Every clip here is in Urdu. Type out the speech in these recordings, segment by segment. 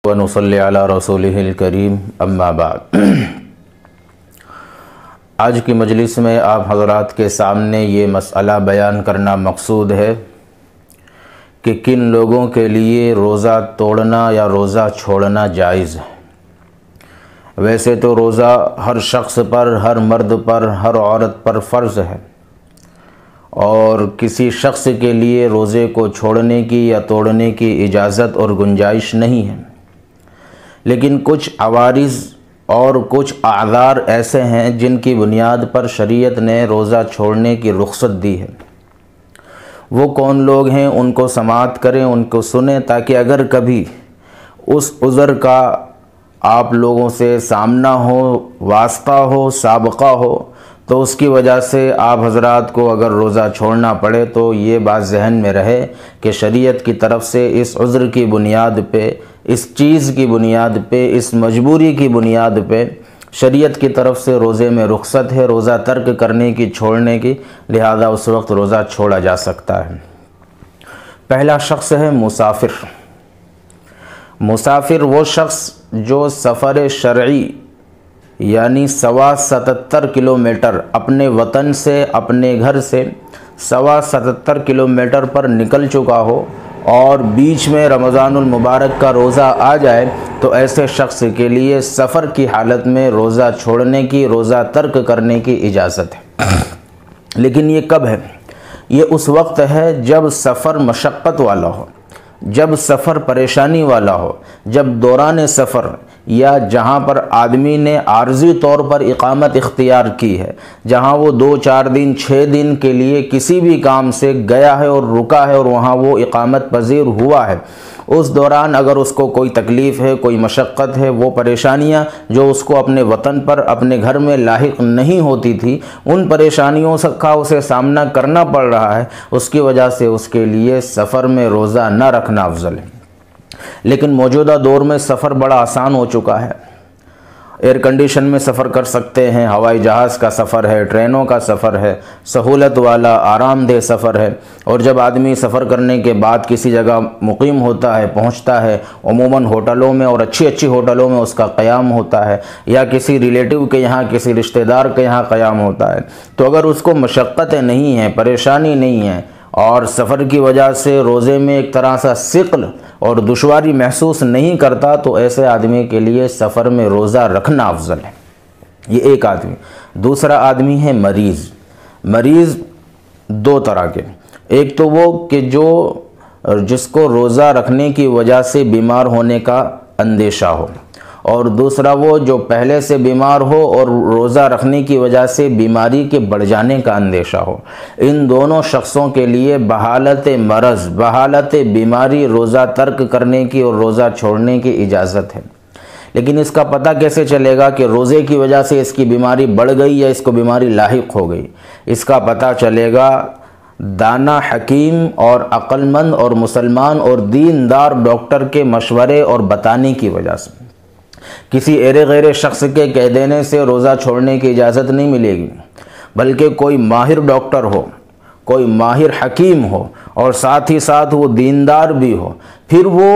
ونصلی علی رسولہ الکریم اما بعد۔ آج کی مجلس میں آپ حضرات کے سامنے یہ مسئلہ بیان کرنا مقصود ہے کہ کن لوگوں کے لیے روزہ توڑنا یا روزہ چھوڑنا جائز ہے۔ ویسے تو روزہ ہر شخص پر، ہر مرد پر، ہر عورت پر فرض ہے، اور کسی شخص کے لیے روزے کو چھوڑنے کی یا توڑنے کی اجازت اور گنجائش نہیں ہے، لیکن کچھ عوارض اور کچھ اعذار ایسے ہیں جن کی بنیاد پر شریعت نے روزہ چھوڑنے کی رخصت دی ہے۔ وہ کون لوگ ہیں ان کو سماعت کریں، ان کو سنیں، تاکہ اگر کبھی اس عذر کا آپ لوگوں سے سامنا ہو، واسطہ ہو، سابقہ ہو، تو اس کی وجہ سے آپ حضرات کو اگر روزہ چھوڑنا پڑے تو یہ بات ذہن میں رہے کہ شریعت کی طرف سے اس عذر کی بنیاد پہ، اس چیز کی بنیاد پہ، اس مجبوری کی بنیاد پہ شریعت کی طرف سے روزے میں رخصت ہے، روزہ ترک کرنے کی، چھوڑنے کی، لہذا اس وقت روزہ چھوڑا جا سکتا ہے۔ پہلا شخص ہے مسافر۔ مسافر وہ شخص جو سفر شرعی یعنی 77 کلومیٹر اپنے وطن سے، اپنے گھر سے 77 کلومیٹر پر نکل چکا ہو اور بیچ میں رمضان المبارک کا روزہ آ جائے تو ایسے شخص کے لیے سفر کی حالت میں روزہ چھوڑنے کی، روزہ ترک کرنے کی اجازت ہے۔ لیکن یہ کب ہے؟ یہ اس وقت ہے جب سفر مشقت والا ہو، جب سفر پریشانی والا ہو، جب دوران سفر یا جہاں پر آدمی نے عارضی طور پر اقامت اختیار کی ہے، جہاں وہ 2-4 دن 6 دن کے لیے کسی بھی کام سے گیا ہے اور رکا ہے اور وہاں وہ اقامت پذیر ہوا ہے، اس دوران اگر اس کو کوئی تکلیف ہے، کوئی مشقت ہے، وہ پریشانیاں جو اس کو اپنے وطن پر، اپنے گھر میں لاحق نہیں ہوتی تھی، ان پریشانیوں کا اسے سامنا کرنا پڑ رہا ہے، اس کی وجہ سے اس کے لیے سفر میں روزہ نہ رکھنا افضل ہے۔ لیکن موجودہ دور میں سفر بڑا آسان ہو چکا ہے، ایئر کنڈیشن میں سفر کر سکتے ہیں، ہوائی جہاز کا سفر ہے، ٹرینوں کا سفر ہے، سہولت والا آرام دہ سفر ہے، اور جب آدمی سفر کرنے کے بعد کسی جگہ مقیم ہوتا ہے، پہنچتا ہے، عموماً ہوٹلوں میں اور اچھی ہوٹلوں میں اس کا قیام ہوتا ہے، یا کسی ریلیٹیو کے یہاں، کسی رشتہ دار کے یہاں قیام ہوتا ہے، تو اگر اس کو مشقتیں نہیں ہیں، پریشانی نہیں ہے، اور سفر کی وجہ سے روزے میں ایک طرح سا ثقل اور دشواری محسوس نہیں کرتا، تو ایسے آدمی کے لیے سفر میں روزہ رکھنا افضل ہے۔ یہ ایک آدمی۔ دوسرا آدمی ہے مریض۔ مریض دو طرح کے، ایک تو وہ کہ جس کو روزہ رکھنے کی وجہ سے بیمار ہونے کا اندیشہ ہو، اور دوسرا وہ جو پہلے سے بیمار ہو اور روزہ رکھنے کی وجہ سے بیماری کے بڑھ جانے کا اندیشہ ہو۔ ان دونوں شخصوں کے لیے بحالت مرض، بحالت بیماری روزہ ترک کرنے کی اور روزہ چھوڑنے کی اجازت ہے۔ لیکن اس کا پتہ کیسے چلے گا کہ روزے کی وجہ سے اس کی بیماری بڑھ گئی یا اس کو بیماری لاحق ہو گئی؟ اس کا پتہ چلے گا دانا حکیم اور عقل مند اور مسلمان اور دیندار ڈاکٹر کے مشورے اور بتانے کی وجہ سے۔ کسی ایرے غیر شخص کے کہہ دینے سے روزہ چھوڑنے کی اجازت نہیں ملے گی، بلکہ کوئی ماہر ڈاکٹر ہو، کوئی ماہر حکیم ہو، اور ساتھ ہی ساتھ وہ دیندار بھی ہو، پھر وہ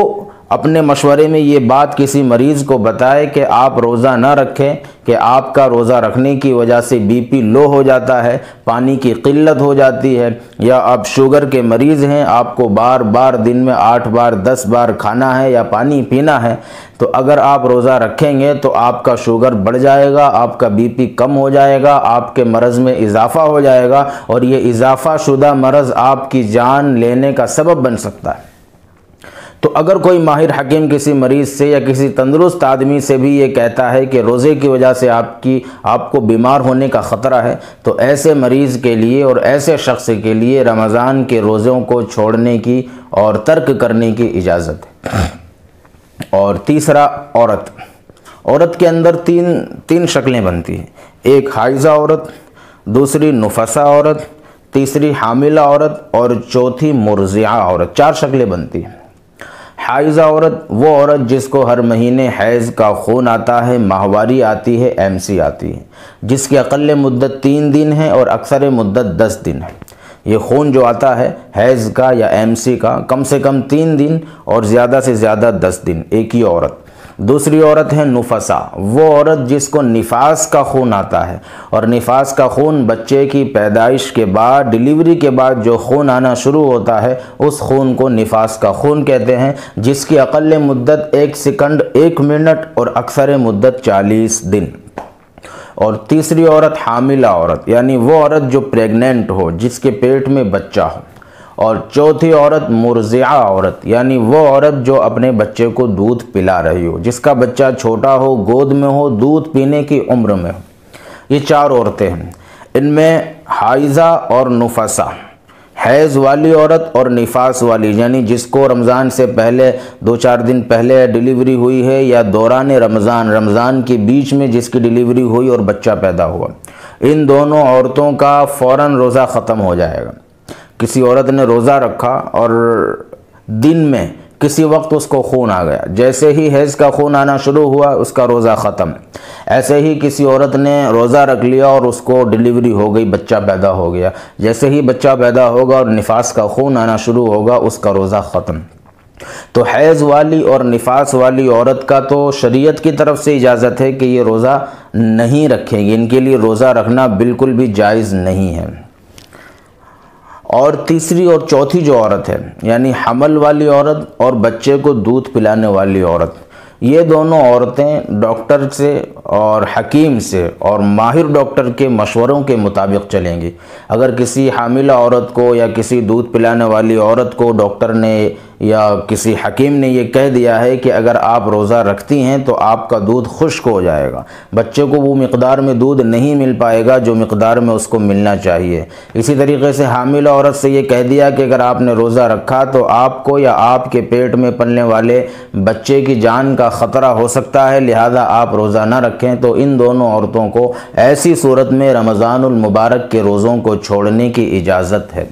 اپنے مشورے میں یہ بات کسی مریض کو بتائے کہ آپ روزہ نہ رکھیں، کہ آپ کا روزہ رکھنے کی وجہ سے بی پی لو ہو جاتا ہے، پانی کی قلت ہو جاتی ہے، یا آپ شوگر کے مریض ہیں، آپ کو بار بار دن میں 8 بار 10 بار کھانا ہے یا پانی پینا ہے، تو اگر آپ روزہ رکھیں گے تو آپ کا شوگر بڑھ جائے گا، آپ کا بی پی کم ہو جائے گا، آپ کے مرض میں اضافہ ہو جائے گا، اور یہ اضافہ شدہ مرض آپ کی جان لینے کا سبب بن سکتا ہے۔ تو اگر کوئی ماہر حکیم کسی مریض سے یا کسی تندرست آدمی سے بھی یہ کہتا ہے کہ روزے کی وجہ سے آپ کو بیمار ہونے کا خطرہ ہے، تو ایسے مریض کے لیے اور ایسے شخص کے لیے رمضان کے روزوں کو چھوڑنے کی اور ترک کرنے کی اجازت ہے۔ اور تیسرا عورت۔ عورت کے اندر تین شکلیں بنتی ہیں، ایک حائضہ عورت، دوسری نفسا عورت، تیسری حاملہ عورت، اور چوتھی مرضعہ عورت۔ 4 شکلیں بنتی ہیں۔ حائضہ عورت وہ عورت جس کو ہر مہینے حیض کا خون آتا ہے، ماہواری آتی ہے، MC آتی ہے، جس کی اقل مدت 3 دن ہے اور اکثر مدت 10 دن ہے۔ یہ خون جو آتا ہے حیض کا یا MC کا، کم سے کم 3 دن اور زیادہ سے زیادہ 10 دن ایک ہی عورت۔ دوسری عورت ہے نفسا، وہ عورت جس کو نفاس کا خون آتا ہے، اور نفاس کا خون بچے کی پیدائش کے بعد، ڈیلیوری کے بعد جو خون آنا شروع ہوتا ہے اس خون کو نفاس کا خون کہتے ہیں، جس کی اقل مدت 1 سیکنڈ 1 منٹ اور اکثر مدت 40 دن۔ اور تیسری عورت حاملہ عورت، یعنی وہ عورت جو پریگننٹ ہو، جس کے پیٹ میں بچہ ہو۔ اور چوتھی عورت مرضعہ عورت، یعنی وہ عورت جو اپنے بچے کو دودھ پلا رہی ہو، جس کا بچہ چھوٹا ہو، گود میں ہو، دودھ پینے کی عمر میں ہو۔ یہ 4 عورتیں ہیں۔ ان میں حائضہ اور نفسا، حیض والی عورت اور نفاس والی، یعنی جس کو رمضان سے پہلے 2-4 دن پہلے ڈیلیوری ہوئی ہے، یا دوران رمضان کے بیچ میں جس کی ڈیلیوری ہوئی اور بچہ پیدا ہوا، ان دونوں عورتوں کا فوراً روزہ ختم ہو جائے گا۔ کسی عورت نے روزہ رکھا اور دن میں کسی وقت اس کو خون آ گیا، جیسے ہی حیض کا خون آنا شروع ہوا اس کا روزہ ختم۔ ایسے ہی کسی عورت نے روزہ رکھ لیا اور اس کو ڈیلیوری ہو گئی، بچہ پیدا ہو گیا، جیسے ہی بچہ پیدا ہوگا اور نفاس کا خون آنا شروع ہوگا اس کا روزہ ختم۔ تو حیض والی اور نفاس والی عورت کا تو شریعت کی طرف سے اجازت ہے کہ یہ روزہ نہیں رکھیں گی، ان کے لیے روزہ رکھنا بالکل بھی جائز نہیں ہے۔ اور تیسری اور چوتھی جو عورت ہے، یعنی حمل والی عورت اور بچے کو دودھ پلانے والی عورت، یہ دونوں عورتیں ڈاکٹر سے اور حکیم سے اور ماہر ڈاکٹر کے مشوروں کے مطابق چلیں گی۔ اگر کسی حاملہ عورت کو یا کسی دودھ پلانے والی عورت کو ڈاکٹر نے یا کسی حکیم نے یہ کہہ دیا ہے کہ اگر آپ روزہ رکھتی ہیں تو آپ کا دودھ خشک ہو جائے گا، بچے کو وہ مقدار میں دودھ نہیں مل پائے گا جو مقدار میں اس کو ملنا چاہیے۔ اسی طریقے سے حاملہ عورت سے یہ کہہ دیا کہ اگر آپ نے روزہ رکھا تو آپ کو یا آپ کے پیٹ میں پلنے والے بچے کی جان کا خطرہ ہو سکتا ہے، لہذا آپ روزہ نہ رکھیں، تو ان دونوں عورتوں کو ایسی صورت میں رمضان المبارک کے روزوں کو چھوڑنے کی اجازت ہے۔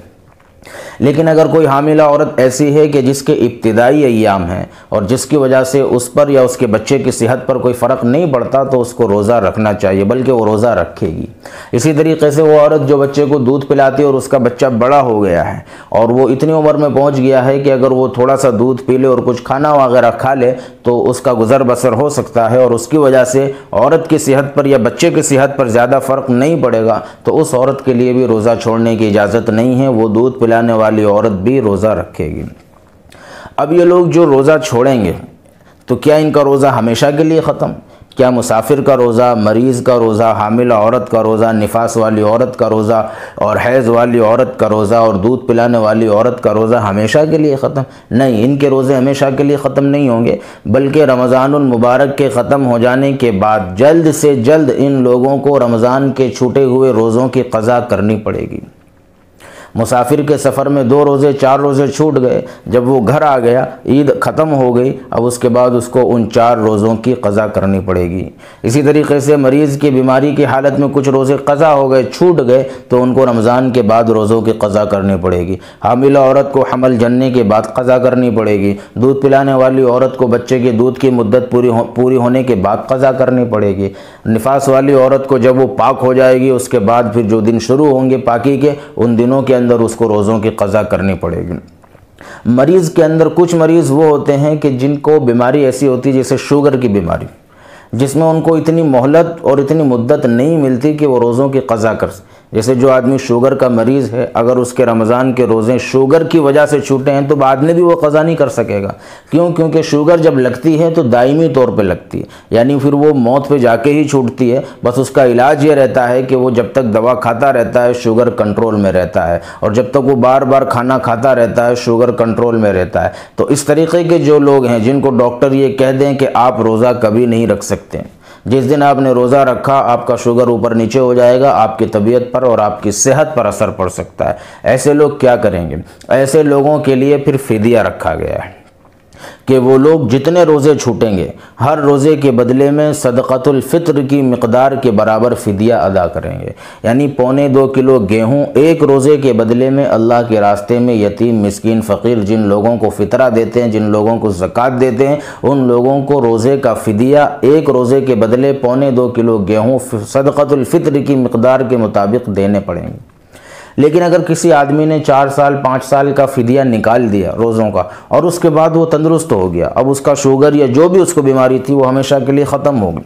لیکن اگر کوئی حاملہ عورت ایسی ہے کہ جس کے ابتدائی ایام ہیں اور جس کی وجہ سے اس پر یا اس کے بچے کی صحت پر کوئی فرق نہیں پڑتا تو اس کو روزہ رکھنا چاہیے، بلکہ وہ روزہ رکھے گی۔ اسی طریقے سے وہ عورت جو بچے کو دودھ پلاتی ہے اور اس کا بچہ بڑا ہو گیا ہے اور وہ اتنی عمر میں پہنچ گیا ہے کہ اگر وہ تھوڑا سا دودھ پی لے اور کچھ کھانا وغیرہ کھا لے تو اس کا گزر بسر ہو سکتا ہے، اور اس کی وجہ سے عورت کی صحت پر یا بچے کی صحت پر زیادہ فرق نہیں پڑے گا، تو اس عورت کے لیے بھی روزہ چھوڑنے کی اجازت نہیں ہے، وہ دودھ پلانے والی عورت بھی روزہ رکھے گی۔ اب یہ لوگ جو روزہ چھوڑیں گے تو کیا ان کا روزہ ہمیشہ کے لیے ختم؟ کیا مسافر کا روزہ، مریض کا روزہ، حاملہ عورت کا روزہ، نفاس والی عورت کا روزہ اور حیض والی عورت کا روزہ اور دودھ پلانے والی عورت کا روزہ ہمیشہ کے لیے ختم؟ نہیں، ان کے روزے ہمیشہ کے لیے ختم نہیں ہوں گے، بلکہ رمضان المبارک کے ختم ہو جانے کے بعد جلد سے جلد ان لوگوں کو رمضان کے چھوٹے ہوئے روزوں کی قضا کرنی پڑے گی۔ مسافر کے سفر میں 2 روزے 4 روزے چھوٹ گئے، جب وہ گھر آ گیا، عید ختم ہو گئی، اب اس کے بعد اس کو ان 4 روزوں کی قضا کرنی پڑے گی۔ اسی طریقے سے مریض کی بیماری کی حالت میں کچھ روزے قضا ہو گئے، چھوٹ گئے، تو ان کو رمضان کے بعد روزوں کی قضا کرنی پڑے گی۔ حاملہ عورت کو حمل جننے کے بعد قضا کرنی پڑے گی۔ دودھ پلانے والی عورت کو بچے کے دودھ کی مدت پوری ہونے کے بعد قضا کرنی پڑے گی۔ نفاس والی عورت کو جب وہ پاک ہو جائے گی اس کے بعد پھر جو دن شروع ہوں گے پاکی کے، ان دنوں کے اندر اس کو روزوں کی قضا کرنی پڑے گی۔ مریض کے اندر کچھ مریض وہ ہوتے ہیں کہ جن کو بیماری ایسی ہوتی ہے جیسے شوگر کی بیماری، جس میں ان کو اتنی مہلت اور اتنی مدت نہیں ملتی کہ وہ روزوں کی قضا کر سکیں۔ جیسے جو آدمی شوگر کا مریض ہے، اگر اس کے رمضان کے روزے شوگر کی وجہ سے چھوٹے ہیں تو بعد میں بھی وہ قضا نہیں کر سکے گا۔ کیونکہ شوگر جب لگتی ہے تو دائمی طور پہ لگتی ہے، یعنی پھر وہ موت پہ جا کے ہی چھوٹتی ہے۔ بس اس کا علاج یہ رہتا ہے کہ وہ جب تک دوا کھاتا رہتا ہے شوگر کنٹرول میں رہتا ہے، اور جب تک وہ بار بار کھانا کھاتا رہتا ہے شوگر کنٹرول میں رہتا ہے۔ تو اس طریقے کے جو لوگ ہیں جن کو ڈاکٹر یہ کہہ دیں کہ آپ روزہ کبھی نہیں رکھ سکتے، جس دن آپ نے روزہ رکھا آپ کا شوگر اوپر نیچے ہو جائے گا، آپ کی طبیعت پر اور آپ کی صحت پر اثر پڑ سکتا ہے۔ ایسے لوگ کیا کریں گے؟ ایسے لوگوں کے لیے پھر فدیہ رکھا گیا ہے کہ وہ لوگ جتنے روزے چھوٹیں گے ہر روزے کے بدلے میں صدقۃ الفطر کی مقدار کے برابر فدیہ ادا کریں گے، یعنی 1.25 کلو گیہوں ایک روزے کے بدلے میں اللہ کے راستے میں یتیم، مسکین، فقیر، جن لوگوں کو فطرہ دیتے ہیں، جن لوگوں کو زکوٰۃ دیتے ہیں، ان لوگوں کو روزے کا فدیہ ایک روزے کے بدلے 1.25 کلو گیہوں صدقۃ الفطر کی مقدار کے مطابق دینے پڑیں گے۔ لیکن اگر کسی آدمی نے 4 سال 5 سال کا فدیہ نکال دیا روزوں کا اور اس کے بعد وہ تندرست ہو گیا، اب اس کا شوگر یا جو بھی اس کو بیماری تھی وہ ہمیشہ کے لیے ختم ہوگی،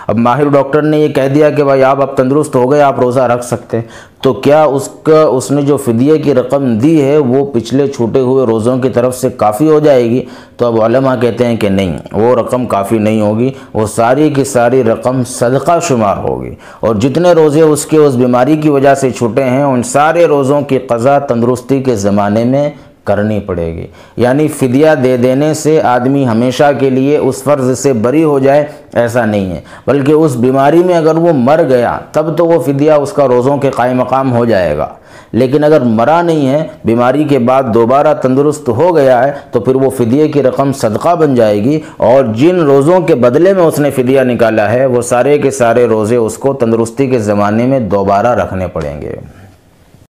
اب ماہر ڈاکٹر نے یہ کہہ دیا کہ بھائی آپ اب تندرست ہو گئے، آپ روزہ رکھ سکتے ہیں، تو کیا اس نے جو فدیے کی رقم دی ہے وہ پچھلے چھوٹے ہوئے روزوں کی طرف سے کافی ہو جائے گی؟ تو اب علماء کہتے ہیں کہ نہیں، وہ رقم کافی نہیں ہوگی، وہ ساری کی ساری رقم صدقہ شمار ہوگی، اور جتنے روزے اس کے اس بیماری کی وجہ سے چھوٹے ہیں ان سارے روزوں کی قضا تندرستی کے زمانے میں کرنی پڑے گی۔ یعنی فدیہ دے دینے سے آدمی ہمیشہ کے لیے اس فرض سے بری ہو جائے ایسا نہیں ہے، بلکہ اس بیماری میں اگر وہ مر گیا تب تو وہ فدیہ اس کا روزوں کے قائم مقام ہو جائے گا، لیکن اگر مرا نہیں ہے، بیماری کے بعد دوبارہ تندرست ہو گیا ہے، تو پھر وہ فدیے کی رقم صدقہ بن جائے گی، اور جن روزوں کے بدلے میں اس نے فدیہ نکالا ہے وہ سارے کے سارے روزے اس کو تندرستی کے زمانے میں دوبارہ رکھنے پڑیں گے۔